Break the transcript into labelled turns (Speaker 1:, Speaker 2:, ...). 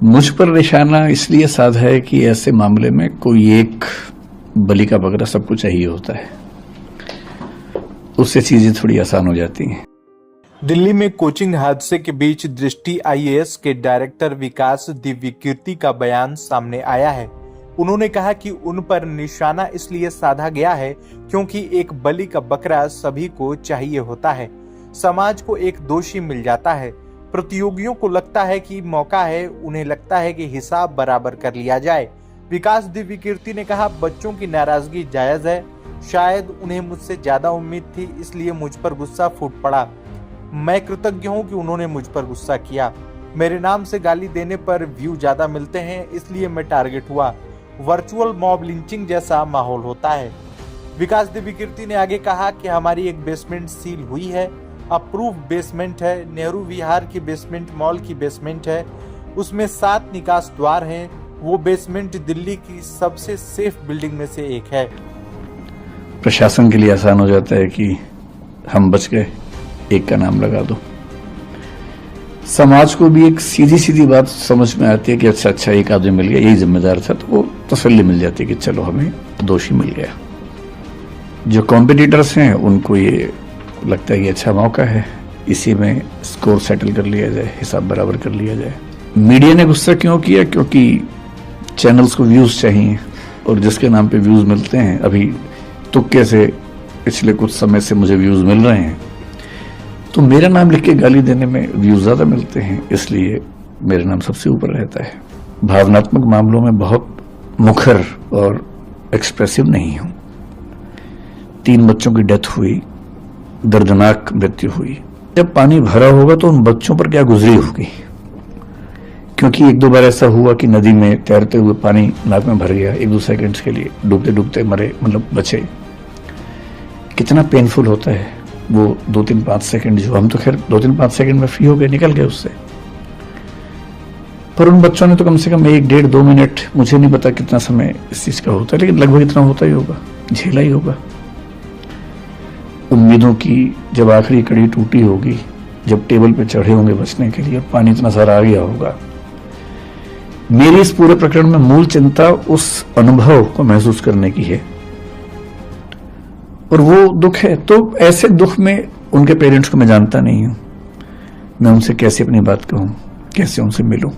Speaker 1: मुझ पर निशाना इसलिए साधा है कि ऐसे मामले में कोई एक बलि का बकरा सबको चाहिए होता है, उससे चीजें थोड़ी आसान हो जाती हैं।
Speaker 2: दिल्ली में कोचिंग हादसे के बीच दृष्टि आईएएस के डायरेक्टर विकास दिव्यकीर्ति का बयान सामने आया है। उन्होंने कहा कि उन पर निशाना इसलिए साधा गया है क्योंकि एक बलि का बकरा सभी को चाहिए होता है। समाज को एक दोषी मिल जाता है, प्रतियोगियों को लगता है कि मौका है, उन्हें लगता है कि हिसाब बराबर कर लिया जाए। विकास दिव्यकीर्ति ने कहा, बच्चों की नाराजगी जायज है, शायद उन्हें मुझसे ज्यादा उम्मीद थी, इसलिए मुझ पर गुस्सा फूट पड़ा। मैं कृतज्ञ हूं कि उन्होंने मुझ पर गुस्सा किया। मेरे नाम से गाली देने पर व्यू ज्यादा मिलते हैं, इसलिए मैं टारगेट हुआ। वर्चुअल मॉब लिंचिंग जैसा माहौल होता है। विकास दिव्यकीर्ति ने आगे कहा कि हमारी एक बेसमेंट सील हुई है, अप्रूव बेसमेंट है, नेहरू विहार की बेसमेंट मॉल की बेसमेंट है, उसमें 7 निकास द्वार हैं। वो बेसमेंट दिल्ली की सबसे सेफ बिल्डिंग में से एक है।
Speaker 1: प्रशासन के लिए आसान हो जाता है कि हम बच गए, एक का नाम लगा दो। समाज को भी एक सीधी सीधी बात समझ में आती है कि अच्छा एक आदमी मिल गया, यही जिम्मेदार था, तो वो तसल्ली मिल जाती है कि चलो हमें दोषी मिल गया। जो कॉम्पिटिटर्स हैं उनको ये लगता है कि अच्छा मौका है, इसी में स्कोर सेटल कर लिया जाए, हिसाब बराबर कर लिया जाए। मीडिया ने गुस्सा क्यों किया? क्योंकि चैनल्स को व्यूज चाहिए, और जिसके नाम पे व्यूज मिलते हैं, अभी तुक्के से पिछले कुछ समय से मुझे व्यूज मिल रहे हैं, तो मेरा नाम लिख के गाली देने में व्यूज ज्यादा मिलते हैं, इसलिए मेरा नाम सबसे ऊपर रहता है। भावनात्मक मामलों में बहुत मुखर और एक्सप्रेसिव नहीं हूं। 3 बच्चों की डेथ हुई, दर्दनाक मृत्यु हुई। जब पानी भरा होगा तो उन बच्चों पर क्या गुजरी होगी, क्योंकि 1-2 बार ऐसा हुआ कि नदी में तैरते हुए पानी नाक में भर गया, 1-2 सेकंड्स के लिए डूबते डूबते मरे, मतलब बचे। कितना पेनफुल होता है वो 2-3-5 सेकंड, जो हम तो खैर 2-3-5 सेकंड में फ्री हो गए, निकल गए उससे, पर उन बच्चों ने तो कम से कम 1-1.5-2 मिनट, मुझे नहीं पता कितना समय इस चीज का होता है, लेकिन लगभग इतना होता ही होगा, झेला ही होगा। उम्मीदों की जब आखिरी कड़ी टूटी होगी, जब टेबल पे चढ़े होंगे बचने के लिए, पानी इतना सारा आ गया होगा। मेरी इस पूरे प्रकरण में मूल चिंता उस अनुभव को महसूस करने की है, और वो दुख है। तो ऐसे दुख में उनके पेरेंट्स को मैं जानता नहीं हूं, मैं उनसे कैसे अपनी बात कहूं, कैसे उनसे मिलूं।